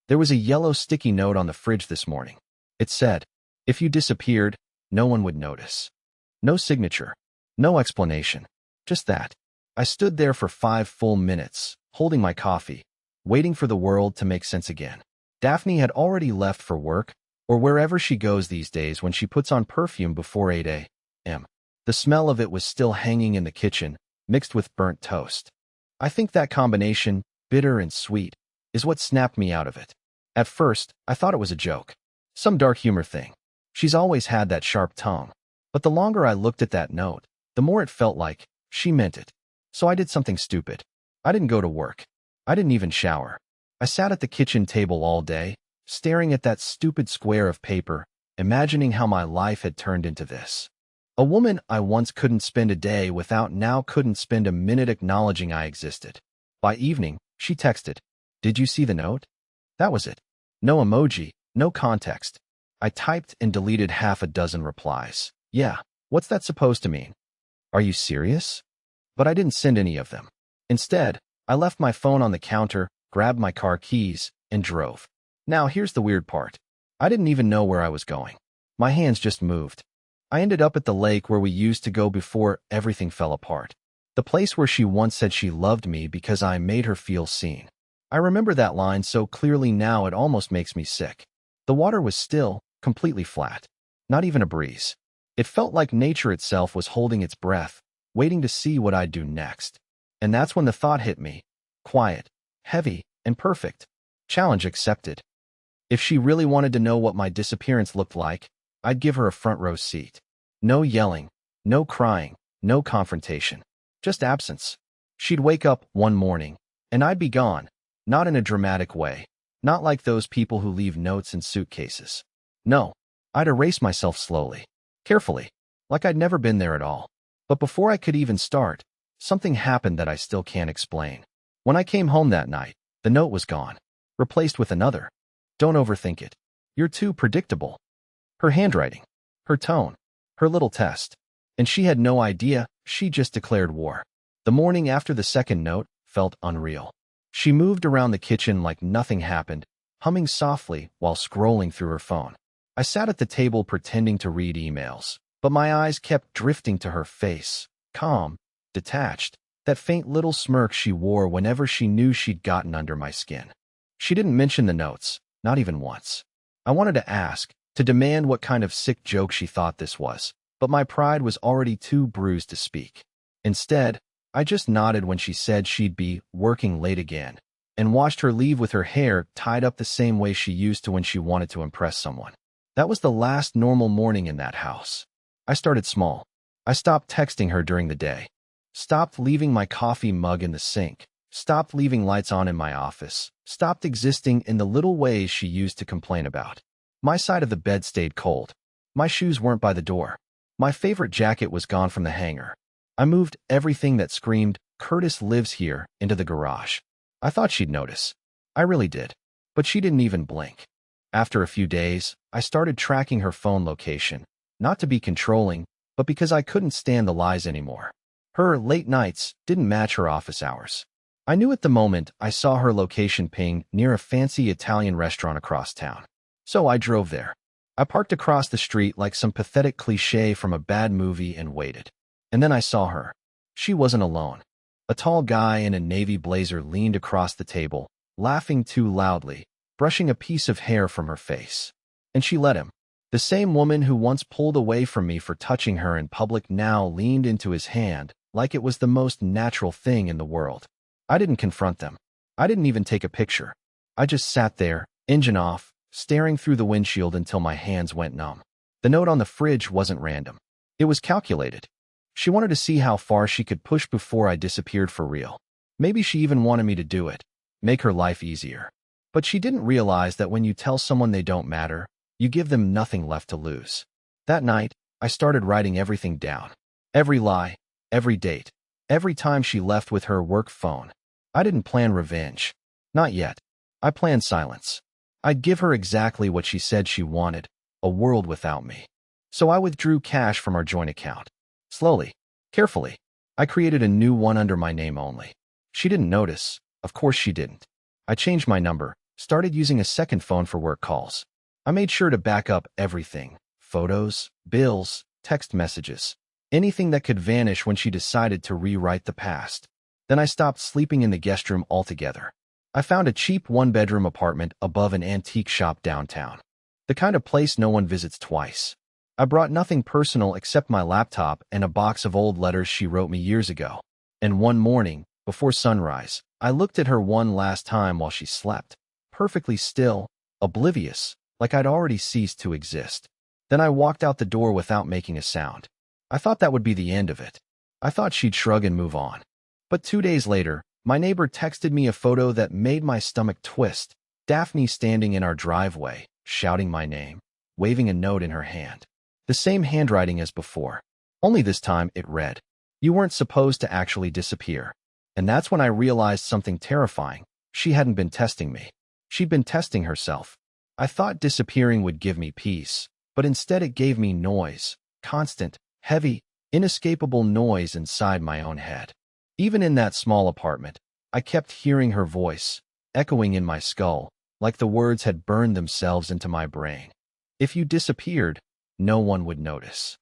There was a yellow sticky note on the fridge this morning. It said, "If you disappeared, no one would notice." No signature. No explanation. Just that. I stood there for 5 full minutes, holding my coffee, waiting for the world to make sense again. Daphne had already left for work, or wherever she goes these days when she puts on perfume before 8 a.m. The smell of it was still hanging in the kitchen, mixed with burnt toast. I think that combination, bitter and sweet, is what snapped me out of it. At first, I thought it was a joke. Some dark humor thing. She's always had that sharp tongue. But the longer I looked at that note, the more it felt like she meant it. So I did something stupid. I didn't go to work. I didn't even shower. I sat at the kitchen table all day, staring at that stupid square of paper, imagining how my life had turned into this. A woman I once couldn't spend a day without now couldn't spend a minute acknowledging I existed. By evening, she texted, "Did you see the note?" That was it. No emoji, no context. I typed and deleted half a dozen replies. Yeah, what's that supposed to mean? Are you serious? But I didn't send any of them. Instead, I left my phone on the counter, grabbed my car keys, and drove. Now here's the weird part. I didn't even know where I was going. My hands just moved. I ended up at the lake where we used to go before everything fell apart. The place where she once said she loved me because I made her feel seen. I remember that line so clearly now it almost makes me sick. The water was still, completely flat. Not even a breeze. It felt like nature itself was holding its breath, waiting to see what I'd do next. And that's when the thought hit me. Quiet, heavy, and perfect. Challenge accepted. If she really wanted to know what my disappearance looked like, I'd give her a front row seat. No yelling, no crying, no confrontation. Just absence. She'd wake up one morning, and I'd be gone. Not in a dramatic way. Not like those people who leave notes in suitcases. No, I'd erase myself slowly, carefully, like I'd never been there at all. But before I could even start, something happened that I still can't explain. When I came home that night, the note was gone, replaced with another. Don't overthink it. You're too predictable. Her handwriting, her tone, her little test. And she had no idea, she just declared war. The morning after the second note felt unreal. She moved around the kitchen like nothing happened, humming softly while scrolling through her phone. I sat at the table pretending to read emails, but my eyes kept drifting to her face, calm, detached, that faint little smirk she wore whenever she knew she'd gotten under my skin. She didn't mention the notes, not even once. I wanted to ask, to demand what kind of sick joke she thought this was, but my pride was already too bruised to speak. Instead, I just nodded when she said she'd be working late again, and watched her leave with her hair tied up the same way she used to when she wanted to impress someone. That was the last normal morning in that house. I started small. I stopped texting her during the day. Stopped leaving my coffee mug in the sink. Stopped leaving lights on in my office. Stopped existing in the little ways she used to complain about. My side of the bed stayed cold. My shoes weren't by the door. My favorite jacket was gone from the hanger. I moved everything that screamed, "Curtis lives here," into the garage. I thought she'd notice. I really did. But she didn't even blink. After a few days, I started tracking her phone location, not to be controlling, but because I couldn't stand the lies anymore. Her late nights didn't match her office hours. I knew at the moment I saw her location ping near a fancy Italian restaurant across town. So I drove there. I parked across the street like some pathetic cliche from a bad movie and waited. And then I saw her. She wasn't alone. A tall guy in a navy blazer leaned across the table, laughing too loudly, brushing a piece of hair from her face. And she let him. The same woman who once pulled away from me for touching her in public now leaned into his hand like it was the most natural thing in the world. I didn't confront them. I didn't even take a picture. I just sat there, engine off, staring through the windshield until my hands went numb. The note on the fridge wasn't random. It was calculated. She wanted to see how far she could push before I disappeared for real. Maybe she even wanted me to do it, make her life easier. But she didn't realize that when you tell someone they don't matter, you give them nothing left to lose. That night, I started writing everything down. Every lie, every date, every time she left with her work phone. I didn't plan revenge. Not yet. I planned silence. I'd give her exactly what she said she wanted, a world without me. So I withdrew cash from our joint account. Slowly, carefully, I created a new one under my name only. She didn't notice. Of course she didn't. I changed my number, Started using a second phone for work calls. I made sure to back up everything. Photos, bills, text messages. Anything that could vanish when she decided to rewrite the past. Then I stopped sleeping in the guest room altogether. I found a cheap one-bedroom apartment above an antique shop downtown. The kind of place no one visits twice. I brought nothing personal except my laptop and a box of old letters she wrote me years ago. And one morning, before sunrise, I looked at her one last time while she slept, perfectly still, oblivious, like I'd already ceased to exist. Then I walked out the door without making a sound. I thought that would be the end of it. I thought she'd shrug and move on. But 2 days later, my neighbor texted me a photo that made my stomach twist. Daphne standing in our driveway, shouting my name, waving a note in her hand. The same handwriting as before. Only this time it read, "You weren't supposed to actually disappear." And that's when I realized something terrifying. She hadn't been testing me. She'd been testing herself. I thought disappearing would give me peace, but instead it gave me noise. Constant, heavy, inescapable noise inside my own head. Even in that small apartment, I kept hearing her voice, echoing in my skull, like the words had burned themselves into my brain. If you disappeared, no one would notice.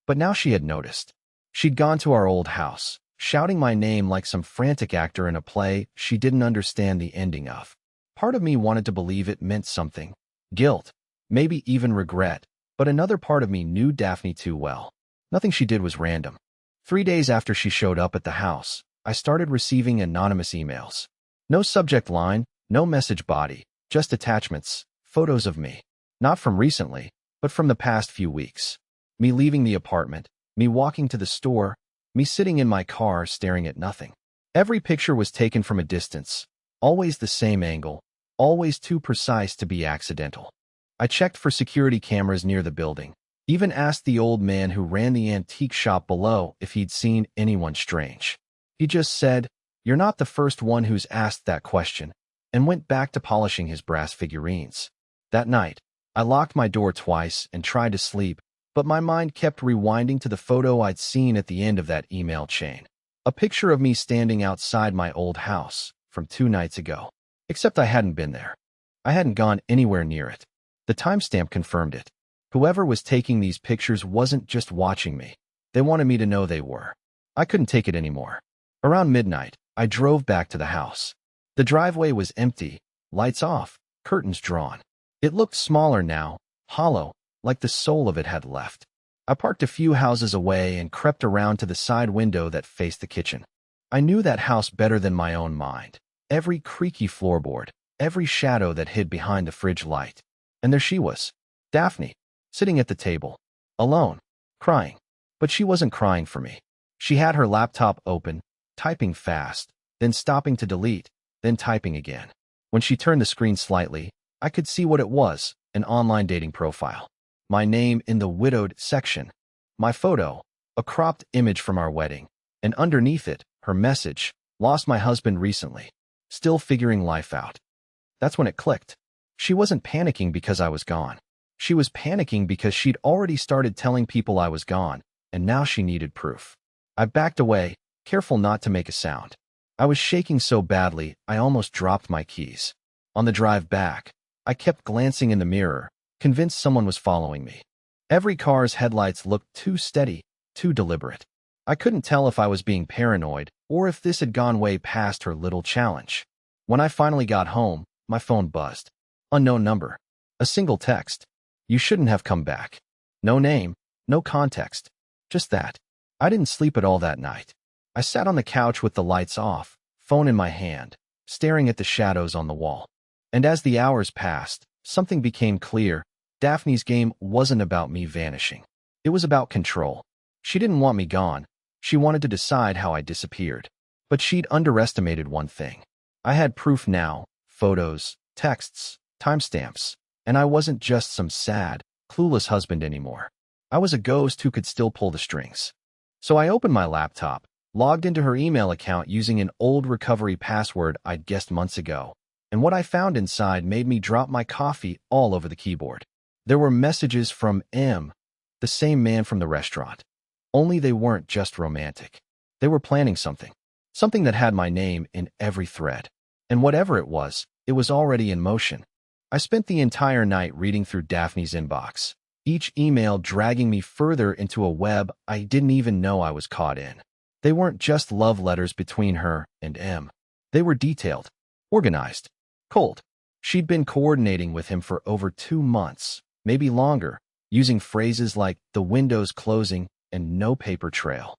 But now she had noticed. She'd gone to our old house, shouting my name like some frantic actor in a play she didn't understand the ending of. Part of me wanted to believe it meant something. Guilt, maybe even regret, but another part of me knew Daphne too well. Nothing she did was random. 3 days after she showed up at the house, I started receiving anonymous emails. No subject line, no message body, just attachments, photos of me. Not from recently, but from the past few weeks. Me leaving the apartment, me walking to the store, me sitting in my car staring at nothing. Every picture was taken from a distance, always the same angle, always too precise to be accidental. I checked for security cameras near the building, even asked the old man who ran the antique shop below if he'd seen anyone strange. He just said, "You're not the first one who's asked that question," and went back to polishing his brass figurines. That night, I locked my door twice and tried to sleep, but my mind kept rewinding to the photo I'd seen at the end of that email chain. A picture of me standing outside my old house from 2 nights ago. Except I hadn't been there. I hadn't gone anywhere near it. The timestamp confirmed it. Whoever was taking these pictures wasn't just watching me. They wanted me to know they were. I couldn't take it anymore. Around midnight, I drove back to the house. The driveway was empty, lights off, curtains drawn. It looked smaller now, hollow, like the soul of it had left. I parked a few houses away and crept around to the side window that faced the kitchen. I knew that house better than my own mind. Every creaky floorboard, every shadow that hid behind the fridge light. And there she was, Daphne, sitting at the table, alone, crying. But she wasn't crying for me. She had her laptop open, typing fast, then stopping to delete, then typing again. When she turned the screen slightly, I could see what it was, an online dating profile. My name in the widowed section. My photo, a cropped image from our wedding. And underneath it, her message, "Lost my husband recently. Still figuring life out." That's when it clicked. She wasn't panicking because I was gone. She was panicking because she'd already started telling people I was gone, and now she needed proof. I backed away, careful not to make a sound. I was shaking so badly, I almost dropped my keys. On the drive back, I kept glancing in the mirror, convinced someone was following me. Every car's headlights looked too steady, too deliberate. I couldn't tell if I was being paranoid or if this had gone way past her little challenge. When I finally got home, my phone buzzed. Unknown number. A single text. "You shouldn't have come back." No name, no context. Just that. I didn't sleep at all that night. I sat on the couch with the lights off, phone in my hand, staring at the shadows on the wall. And as the hours passed, something became clear. Daphne's game wasn't about me vanishing. It was about control. She didn't want me gone. She wanted to decide how I disappeared. But she'd underestimated one thing. I had proof now, photos, texts, timestamps, and I wasn't just some sad, clueless husband anymore. I was a ghost who could still pull the strings. So I opened my laptop, logged into her email account using an old recovery password I'd guessed months ago, and what I found inside made me drop my coffee all over the keyboard. There were messages from M, the same man from the restaurant. Only they weren't just romantic. They were planning something. Something that had my name in every thread. And whatever it was, it was already in motion. I spent the entire night reading through Daphne's inbox, each email dragging me further into a web I didn't even know I was caught in. They weren't just love letters between her and M. They were detailed, organized, cold. She'd been coordinating with him for over 2 months, maybe longer, using phrases like the window's closing and no paper trail.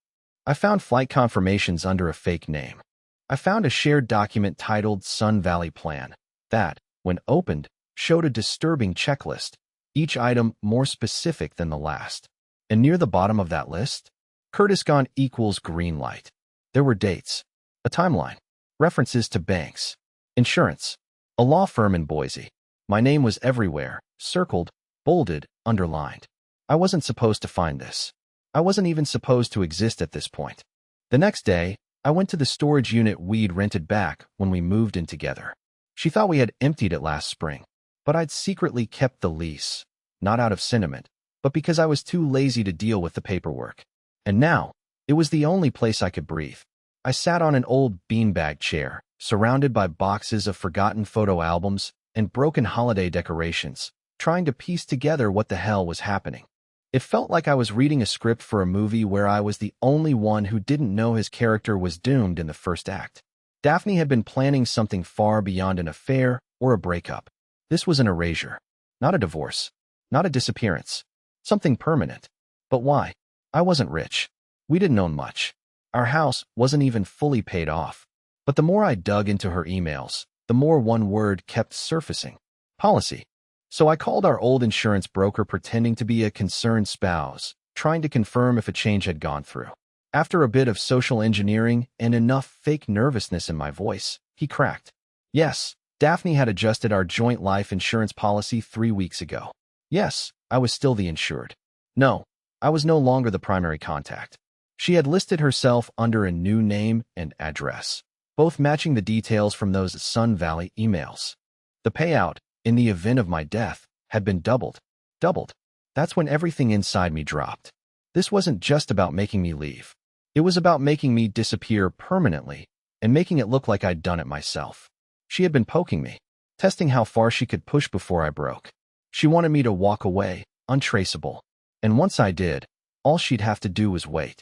I found flight confirmations under a fake name. I found a shared document titled Sun Valley Plan that, when opened, showed a disturbing checklist, each item more specific than the last. And near the bottom of that list, Curtis gone equals green light. There were dates, a timeline, references to banks, insurance, a law firm in Boise. My name was everywhere, circled, bolded, underlined. I wasn't supposed to find this. I wasn't even supposed to exist at this point. The next day, I went to the storage unit we'd rented back when we moved in together. She thought we had emptied it last spring, but I'd secretly kept the lease, not out of sentiment, but because I was too lazy to deal with the paperwork. And now, it was the only place I could breathe. I sat on an old beanbag chair, surrounded by boxes of forgotten photo albums and broken holiday decorations, trying to piece together what the hell was happening. It felt like I was reading a script for a movie where I was the only one who didn't know his character was doomed in the first act. Daphne had been planning something far beyond an affair or a breakup. This was an erasure, not a divorce, not a disappearance, something permanent. But why? I wasn't rich. We didn't own much. Our house wasn't even fully paid off. But the more I dug into her emails, the more one word kept surfacing: policy. So I called our old insurance broker pretending to be a concerned spouse, trying to confirm if a change had gone through. After a bit of social engineering and enough fake nervousness in my voice, he cracked. Yes, Daphne had adjusted our joint life insurance policy 3 weeks ago. Yes, I was still the insured. No, I was no longer the primary contact. She had listed herself under a new name and address, both matching the details from those Sun Valley emails. The payout, in the event of my death, had been doubled. Doubled. That's when everything inside me dropped. This wasn't just about making me leave. It was about making me disappear permanently and making it look like I'd done it myself. She had been poking me, testing how far she could push before I broke. She wanted me to walk away, untraceable. And once I did, all she'd have to do was wait.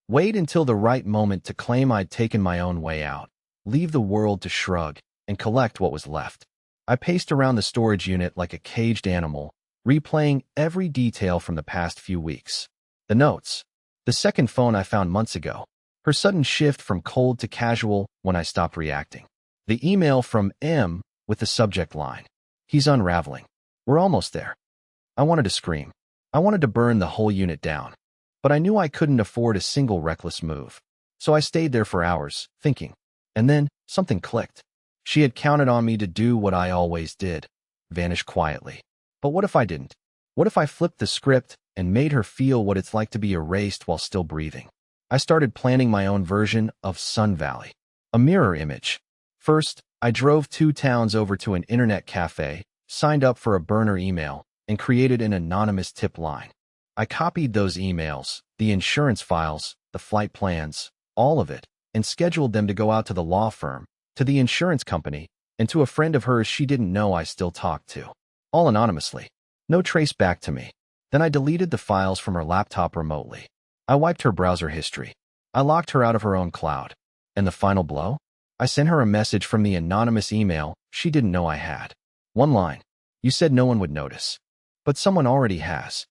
Wait until the right moment to claim I'd taken my own way out, leave the world to shrug, and collect what was left. I paced around the storage unit like a caged animal, replaying every detail from the past few weeks. The notes. The second phone I found months ago. Her sudden shift from cold to casual when I stopped reacting. The email from M with the subject line: he's unraveling. We're almost there. I wanted to scream. I wanted to burn the whole unit down. But I knew I couldn't afford a single reckless move. So I stayed there for hours, thinking. And then, something clicked. She had counted on me to do what I always did: vanish quietly. But what if I didn't? What if I flipped the script and made her feel what it's like to be erased while still breathing? I started planning my own version of Sun Valley. A mirror image. First, I drove 2 towns over to an internet cafe, signed up for a burner email, and created an anonymous tip line. I copied those emails, the insurance files, the flight plans, all of it, and scheduled them to go out to the law firm, to the insurance company, and to a friend of hers she didn't know I still talked to. All anonymously. No trace back to me. Then I deleted the files from her laptop remotely. I wiped her browser history. I locked her out of her own cloud. And the final blow? I sent her a message from the anonymous email she didn't know I had. One line. You said no one would notice. But someone already has.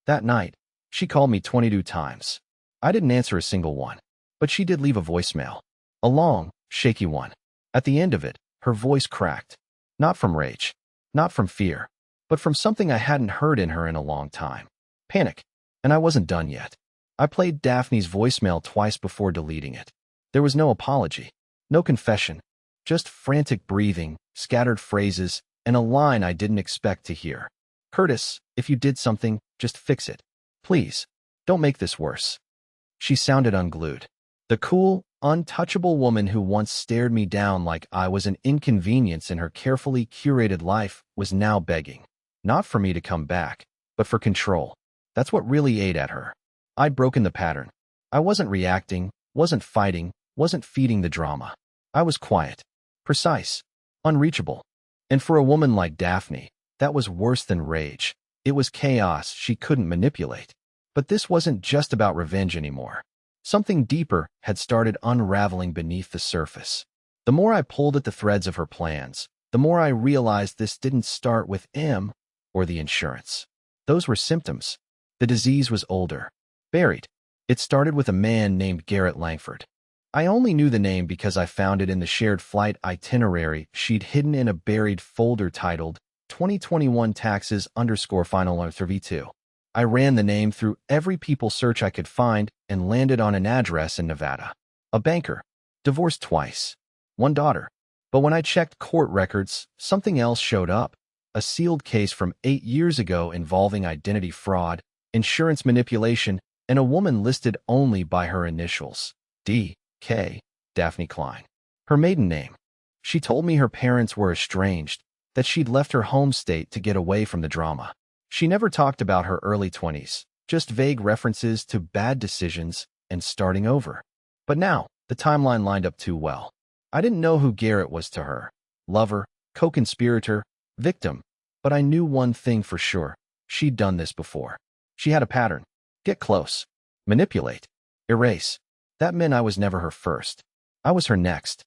That night, she called me 22 times. I didn't answer a single one. But she did leave a voicemail. A long, shaky one. At the end of it, her voice cracked. Not from rage. Not from fear. But from something I hadn't heard in her in a long time. Panic. And I wasn't done yet. I played Daphne's voicemail twice before deleting it. There was no apology. No confession. Just frantic breathing, scattered phrases, and a line I didn't expect to hear. Curtis, if you did something, just fix it. Please. Don't make this worse. She sounded unglued. The cool, untouchable woman who once stared me down like I was an inconvenience in her carefully curated life was now begging. Not for me to come back, but for control. That's what really ate at her. I'd broken the pattern. I wasn't reacting, wasn't fighting, wasn't feeding the drama. I was quiet, precise, unreachable. And for a woman like Daphne, that was worse than rage. It was chaos she couldn't manipulate. But this wasn't just about revenge anymore. Something deeper had started unraveling beneath the surface. The more I pulled at the threads of her plans, the more I realized this didn't start with M or the insurance. Those were symptoms. The disease was older, buried. It started with a man named Garrett Langford. I only knew the name because I found it in the shared flight itinerary she'd hidden in a buried folder titled 2021 Taxes_Final Answer 2. I ran the name through every people search I could find and landed on an address in Nevada. A banker, divorced twice, one daughter. But when I checked court records, something else showed up. A sealed case from 8 years ago involving identity fraud, insurance manipulation, and a woman listed only by her initials, D.K., Daphne Klein. Her maiden name. She told me her parents were estranged, that she'd left her home state to get away from the drama. She never talked about her early 20s, just vague references to bad decisions and starting over. But now, the timeline lined up too well. I didn't know who Garrett was to her. Lover, co-conspirator, victim. But I knew one thing for sure. She'd done this before. She had a pattern. Get close. Manipulate. Erase. That meant I was never her first. I was her next.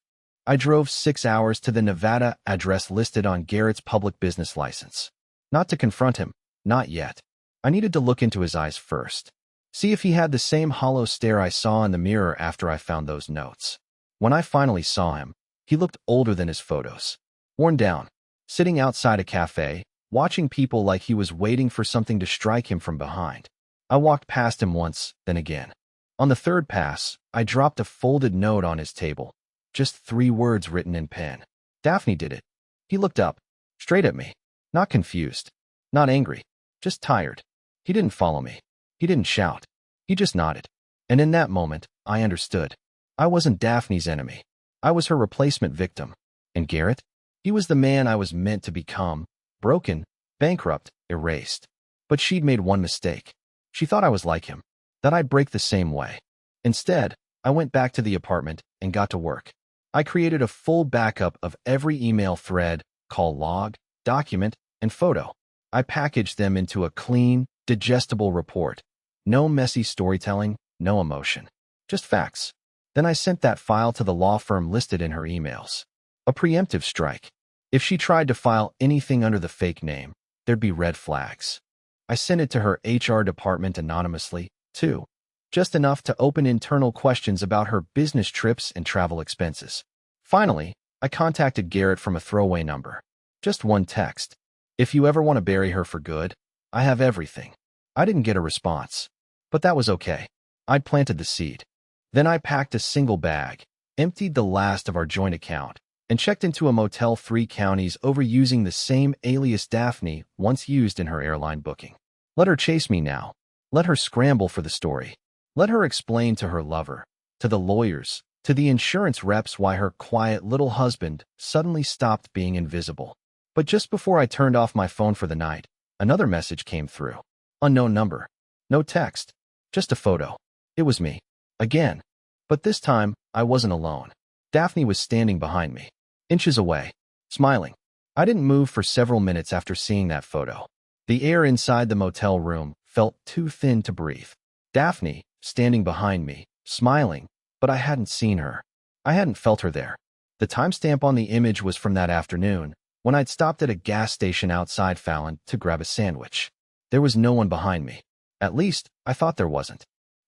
I drove 6 hours to the Nevada address listed on Garrett's public business license. Not to confront him. Not yet. I needed to look into his eyes first. See if he had the same hollow stare I saw in the mirror after I found those notes. When I finally saw him, he looked older than his photos. Worn down. Sitting outside a cafe, watching people like he was waiting for something to strike him from behind. I walked past him once, then again. On the third pass, I dropped a folded note on his table. Just 3 words written in pen. Daphne did it. He looked up, straight at me. Not confused. Not angry. Just tired. He didn't follow me. He didn't shout. He just nodded. And in that moment, I understood. I wasn't Daphne's enemy. I was her replacement victim. And Garrett? He was the man I was meant to become. Broken, bankrupt, erased. But she'd made one mistake. She thought I was like him. That I'd break the same way. Instead, I went back to the apartment and got to work. I created a full backup of every email thread, call log, document, and photo. I packaged them into a clean, digestible report. No messy storytelling, no emotion. Just facts. Then I sent that file to the law firm listed in her emails. A preemptive strike. If she tried to file anything under the fake name, there'd be red flags. I sent it to her HR department anonymously, too. Just enough to open internal questions about her business trips and travel expenses. Finally, I contacted Garrett from a throwaway number. Just one text. If you ever want to bury her for good, I have everything. I didn't get a response. But that was okay. I'd planted the seed. Then I packed a single bag, emptied the last of our joint account, and checked into a motel 3 counties over using the same alias Daphne once used in her airline booking. Let her chase me now. Let her scramble for the story. Let her explain to her lover, to the lawyers, to the insurance reps why her quiet little husband suddenly stopped being invisible. But just before I turned off my phone for the night, another message came through. Unknown number. No text. Just a photo. It was me. Again. But this time, I wasn't alone. Daphne was standing behind me, inches away, smiling. I didn't move for several minutes after seeing that photo. The air inside the motel room felt too thin to breathe. Daphne, standing behind me, smiling, but I hadn't seen her. I hadn't felt her there. The timestamp on the image was from that afternoon, when I'd stopped at a gas station outside Fallon to grab a sandwich. There was no one behind me. At least, I thought there wasn't.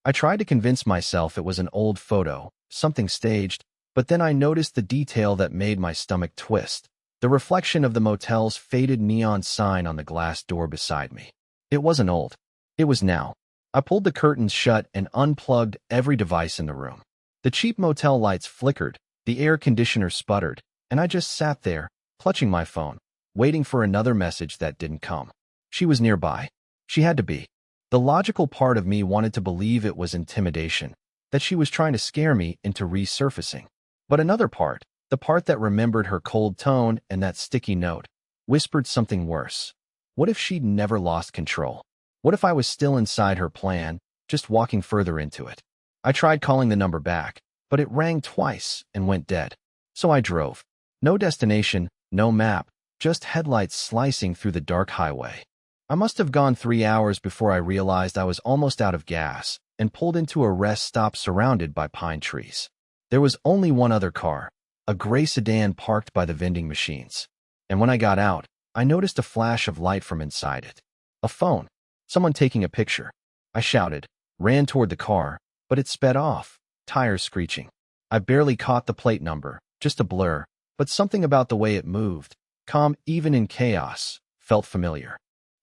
I tried to convince myself it was an old photo, something staged, but then I noticed the detail that made my stomach twist. The reflection of the motel's faded neon sign on the glass door beside me. It wasn't old. It was now. I pulled the curtains shut and unplugged every device in the room. The cheap motel lights flickered, the air conditioner sputtered, and I just sat there, clutching my phone, waiting for another message that didn't come. She was nearby. She had to be. The logical part of me wanted to believe it was intimidation, that she was trying to scare me into resurfacing. But another part, the part that remembered her cold tone and that sticky note, whispered something worse. What if she'd never lost control? What if I was still inside her plan, just walking further into it? I tried calling the number back, but it rang twice and went dead. So I drove. No destination, no map, just headlights slicing through the dark highway. I must have gone 3 hours before I realized I was almost out of gas and pulled into a rest stop surrounded by pine trees. There was only one other car, a gray sedan parked by the vending machines. And when I got out, I noticed a flash of light from inside it. A phone. Someone taking a picture. I shouted, ran toward the car, but it sped off, tires screeching. I barely caught the plate number, just a blur, but something about the way it moved, calm even in chaos, felt familiar.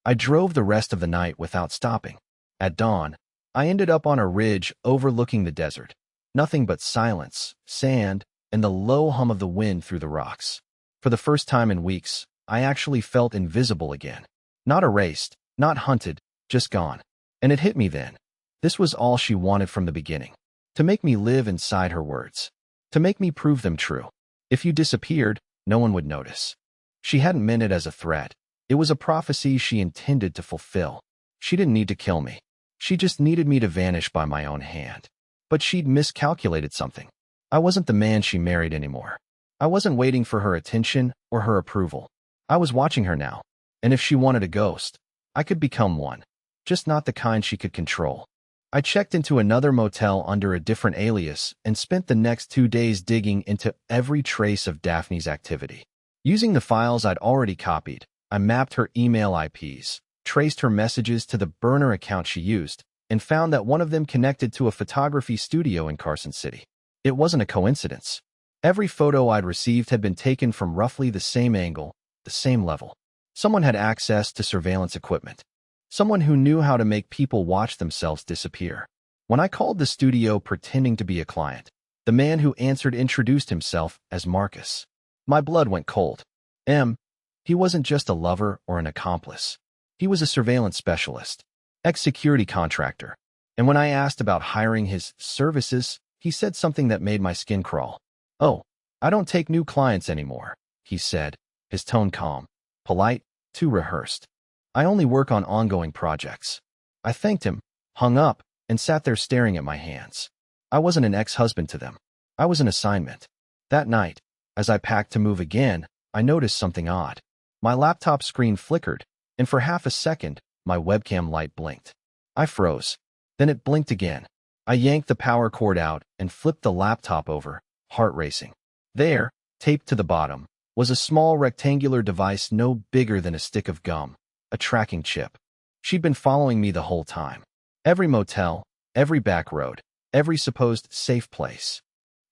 I drove the rest of the night without stopping. At dawn, I ended up on a ridge overlooking the desert. Nothing but silence, sand, and the low hum of the wind through the rocks. For the first time in weeks, I actually felt invisible again. Not erased, not hunted, just gone. And it hit me then. This was all she wanted from the beginning. To make me live inside her words. To make me prove them true. If you disappeared, no one would notice. She hadn't meant it as a threat. It was a prophecy she intended to fulfill. She didn't need to kill me. She just needed me to vanish by my own hand. But she'd miscalculated something. I wasn't the man she married anymore. I wasn't waiting for her attention or her approval. I was watching her now. And if she wanted a ghost, I could become one. Just not the kind she could control. I checked into another motel under a different alias and spent the next 2 days digging into every trace of Daphne's activity. Using the files I'd already copied, I mapped her email IPs, traced her messages to the burner account she used, and found that one of them connected to a photography studio in Carson City. It wasn't a coincidence. Every photo I'd received had been taken from roughly the same angle, the same level. Someone had access to surveillance equipment. Someone who knew how to make people watch themselves disappear. When I called the studio pretending to be a client, the man who answered introduced himself as Marcus. My blood went cold. He wasn't just a lover or an accomplice. He was a surveillance specialist, ex-security contractor. And when I asked about hiring his services, he said something that made my skin crawl. "Oh, I don't take new clients anymore," he said, his tone calm, polite, too rehearsed. "I only work on ongoing projects." I thanked him, hung up, and sat there staring at my hands. I wasn't an ex-husband to them. I was an assignment. That night, as I packed to move again, I noticed something odd. My laptop screen flickered, and for half a second, my webcam light blinked. I froze. Then it blinked again. I yanked the power cord out and flipped the laptop over, heart racing. There, taped to the bottom, was a small rectangular device no bigger than a stick of gum, a tracking chip. She'd been following me the whole time. Every motel, every back road, every supposed safe place.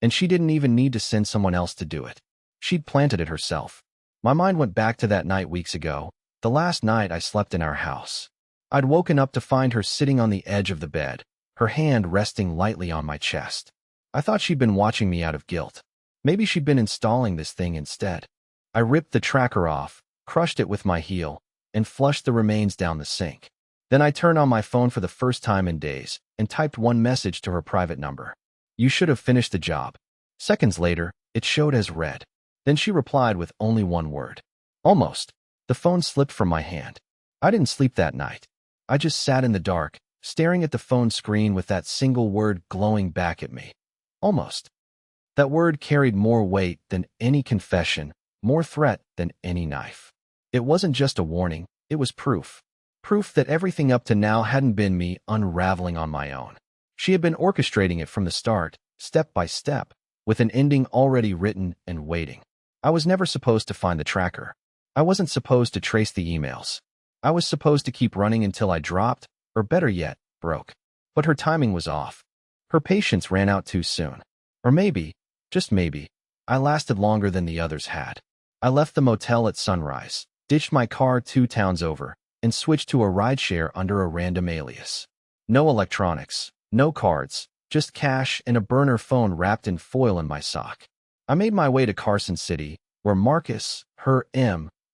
And she didn't even need to send someone else to do it. She'd planted it herself. My mind went back to that night weeks ago, the last night I slept in our house. I'd woken up to find her sitting on the edge of the bed, her hand resting lightly on my chest. I thought she'd been watching me out of guilt. Maybe she'd been installing this thing instead. I ripped the tracker off, crushed it with my heel, and flushed the remains down the sink. Then I turned on my phone for the first time in days and typed one message to her private number. "You should have finished the job." Seconds later, it showed as read. Then she replied with only one word. Almost. The phone slipped from my hand. I didn't sleep that night. I just sat in the dark, staring at the phone screen with that single word glowing back at me. Almost. That word carried more weight than any confession, more threat than any knife. It wasn't just a warning, it was proof. Proof that everything up to now hadn't been me unraveling on my own. She had been orchestrating it from the start, step by step, with an ending already written and waiting. I was never supposed to find the tracker. I wasn't supposed to trace the emails. I was supposed to keep running until I dropped, or better yet, broke. But her timing was off. Her patience ran out too soon. Or maybe, just maybe, I lasted longer than the others had. I left the motel at sunrise, ditched my car 2 towns over, and switched to a rideshare under a random alias. No electronics, no cards, just cash and a burner phone wrapped in foil in my sock. I made my way to Carson City, where Marcus,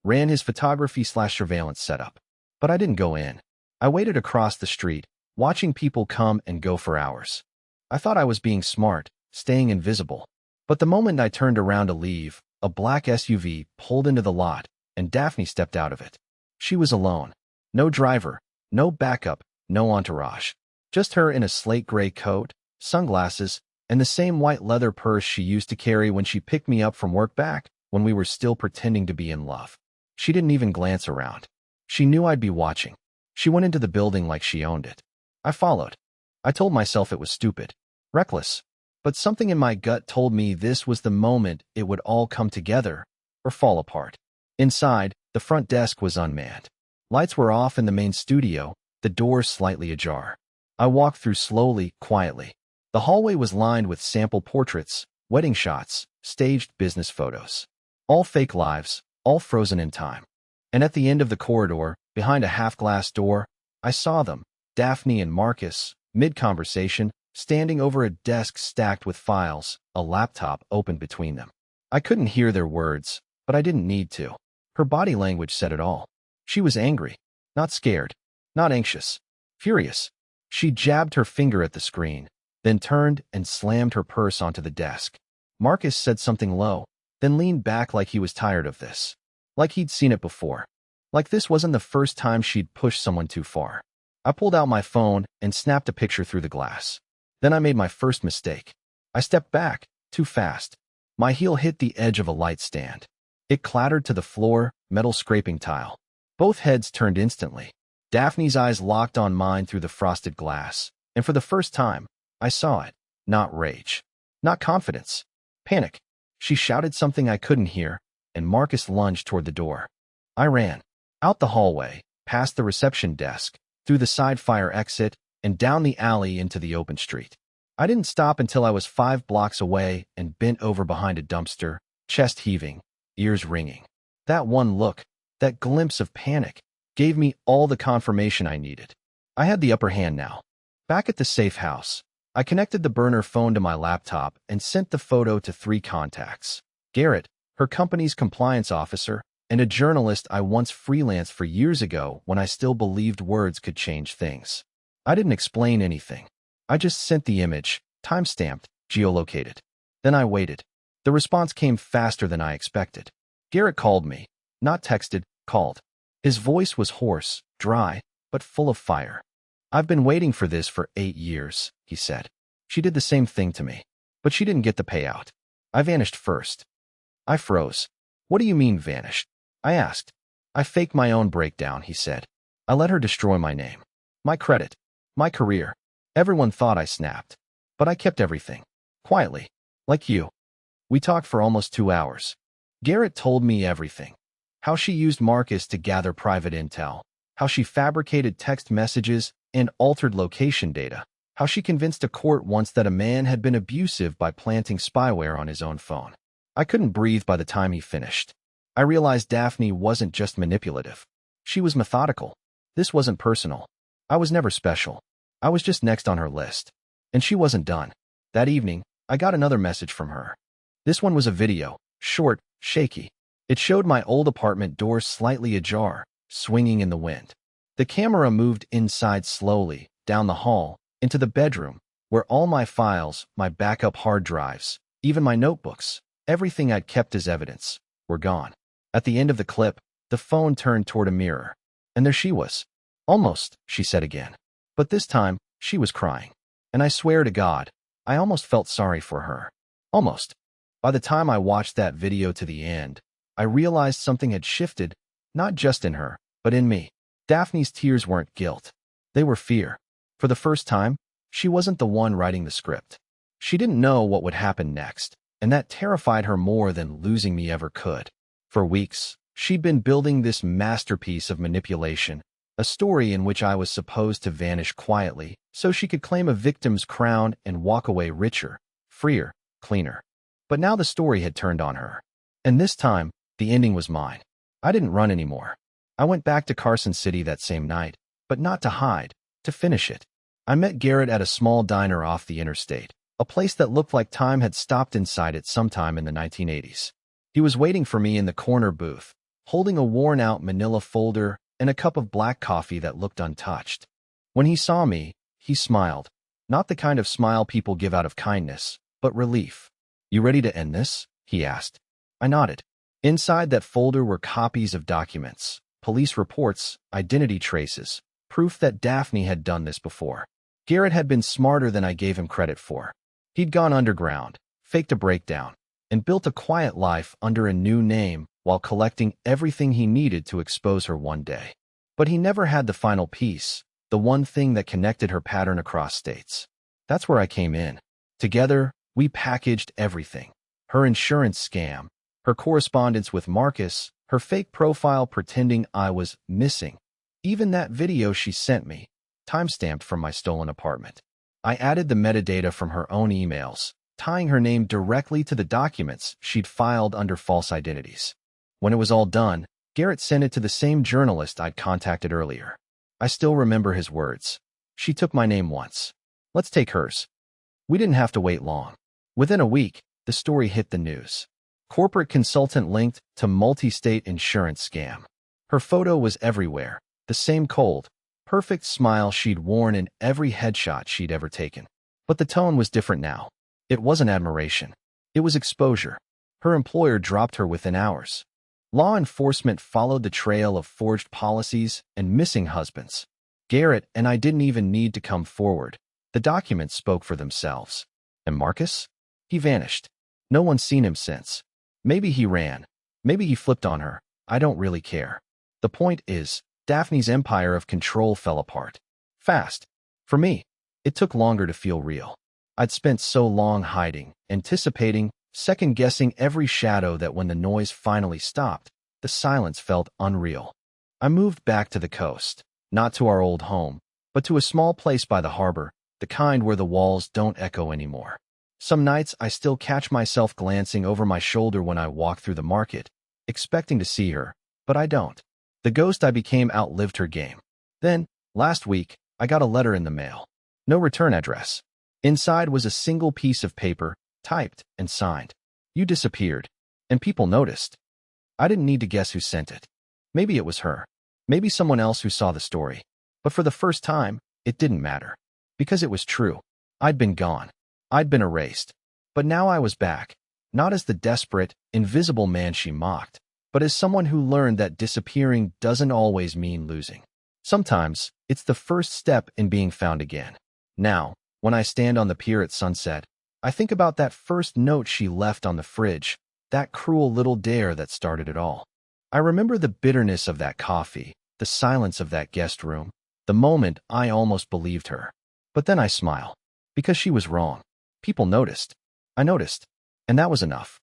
ran his photography/surveillance setup. But I didn't go in. I waited across the street, watching people come and go for hours. I thought I was being smart, staying invisible. But the moment I turned around to leave, a black SUV pulled into the lot, and Daphne stepped out of it. She was alone. No driver, no backup, no entourage. Just her in a slate gray coat, sunglasses, and the same white leather purse she used to carry when she picked me up from work back when we were still pretending to be in love. She didn't even glance around. She knew I'd be watching. She went into the building like she owned it. I followed. I told myself it was stupid, reckless, but something in my gut told me this was the moment it would all come together or fall apart. Inside, the front desk was unmanned. Lights were off in the main studio, the doors slightly ajar. I walked through slowly, quietly. The hallway was lined with sample portraits, wedding shots, staged business photos. All fake lives, all frozen in time. And at the end of the corridor, behind a half-glass door, I saw them, Daphne and Marcus, mid-conversation, standing over a desk stacked with files, a laptop open between them. I couldn't hear their words, but I didn't need to. Her body language said it all. She was angry, not scared, not anxious, furious. She jabbed her finger at the screen, then turned and slammed her purse onto the desk. Marcus said something low, then leaned back like he was tired of this. Like he'd seen it before. Like this wasn't the first time she'd pushed someone too far. I pulled out my phone and snapped a picture through the glass. Then I made my first mistake. I stepped back, too fast. My heel hit the edge of a light stand. It clattered to the floor, metal scraping tile. Both heads turned instantly. Daphne's eyes locked on mine through the frosted glass, and for the first time, I saw it. Not rage. Not confidence. Panic. She shouted something I couldn't hear, and Marcus lunged toward the door. I ran. Out the hallway, past the reception desk, through the side fire exit, and down the alley into the open street. I didn't stop until I was 5 blocks away and bent over behind a dumpster, chest heaving, ears ringing. That one look, that glimpse of panic, gave me all the confirmation I needed. I had the upper hand now. Back at the safe house, I connected the burner phone to my laptop and sent the photo to 3 contacts. Garrett, her company's compliance officer, and a journalist I once freelanced for years ago when I still believed words could change things. I didn't explain anything. I just sent the image, time-stamped, geolocated. Then I waited. The response came faster than I expected. Garrett called me. Not texted, called. His voice was hoarse, dry, but full of fire. I've been waiting for this for 8 years, he said. She did the same thing to me, but she didn't get the payout. I vanished first. I froze. What do you mean vanished? I asked. I faked my own breakdown, he said. I let her destroy my name, my credit, my career. Everyone thought I snapped, but I kept everything. Quietly. Like you. We talked for almost 2 hours. Garrett told me everything. How she used Marcus to gather private intel. How she fabricated text messages and altered location data. How she convinced a court once that a man had been abusive by planting spyware on his own phone. I couldn't breathe by the time he finished. I realized Daphne wasn't just manipulative. She was methodical. This wasn't personal. I was never special. I was just next on her list. And she wasn't done. That evening, I got another message from her. This one was a video, short, shaky. It showed my old apartment door slightly ajar, swinging in the wind. The camera moved inside slowly, down the hall, into the bedroom, where all my files, my backup hard drives, even my notebooks, everything I'd kept as evidence, were gone. At the end of the clip, the phone turned toward a mirror. And there she was. Almost, she said again. But this time, she was crying. And I swear to God, I almost felt sorry for her. Almost. By the time I watched that video to the end, I realized something had shifted, not just in her, but in me. Daphne's tears weren't guilt. They were fear. For the first time, she wasn't the one writing the script. She didn't know what would happen next, and that terrified her more than losing me ever could. For weeks, she'd been building this masterpiece of manipulation, a story in which I was supposed to vanish quietly so she could claim a victim's crown and walk away richer, freer, cleaner. But now the story had turned on her. And this time, the ending was mine. I didn't run anymore. I went back to Carson City that same night, but not to hide, to finish it. I met Garrett at a small diner off the interstate, a place that looked like time had stopped inside it sometime in the 1980s. He was waiting for me in the corner booth, holding a worn-out manila folder and a cup of black coffee that looked untouched. When he saw me, he smiled. Not the kind of smile people give out of kindness, but relief. "You ready to end this?" he asked. I nodded. Inside that folder were copies of documents, police reports, identity traces, proof that Daphne had done this before. Garrett had been smarter than I gave him credit for. He'd gone underground, faked a breakdown, and built a quiet life under a new name while collecting everything he needed to expose her one day. But he never had the final piece, the one thing that connected her pattern across states. That's where I came in. Together, we packaged everything. Her insurance scam, her correspondence with Marcus, her fake profile pretending I was missing. Even that video she sent me, timestamped from my stolen apartment. I added the metadata from her own emails, tying her name directly to the documents she'd filed under false identities. When it was all done, Garrett sent it to the same journalist I'd contacted earlier. I still remember his words. She took my name once. Let's take hers. We didn't have to wait long. Within a week, the story hit the news. Corporate consultant linked to multi-state insurance scam. Her photo was everywhere, the same cold, perfect smile she'd worn in every headshot she'd ever taken. But the tone was different now. It wasn't admiration. It was exposure. Her employer dropped her within hours. Law enforcement followed the trail of forged policies and missing husbands. Garrett and I didn't even need to come forward. The documents spoke for themselves. And Marcus? He vanished. No one's seen him since. Maybe he ran. Maybe he flipped on her. I don't really care. The point is, Daphne's empire of control fell apart. Fast. For me, it took longer to feel real. I'd spent so long hiding, anticipating, second-guessing every shadow that when the noise finally stopped, the silence felt unreal. I moved back to the coast, not to our old home, but to a small place by the harbor, the kind where the walls don't echo anymore. Some nights I still catch myself glancing over my shoulder when I walk through the market, expecting to see her, but I don't. The ghost I became outlived her game. Then, last week, I got a letter in the mail. No return address. Inside was a single piece of paper, typed and signed. You disappeared. And people noticed. I didn't need to guess who sent it. Maybe it was her. Maybe someone else who saw the story. But for the first time, it didn't matter. Because it was true. I'd been gone. I'd been erased. But now I was back. Not as the desperate, invisible man she mocked, but as someone who learned that disappearing doesn't always mean losing. Sometimes, it's the first step in being found again. Now, when I stand on the pier at sunset, I think about that first note she left on the fridge, that cruel little dare that started it all. I remember the bitterness of that coffee, the silence of that guest room, the moment I almost believed her. But then I smile. Because she was wrong. People noticed. I noticed. And that was enough.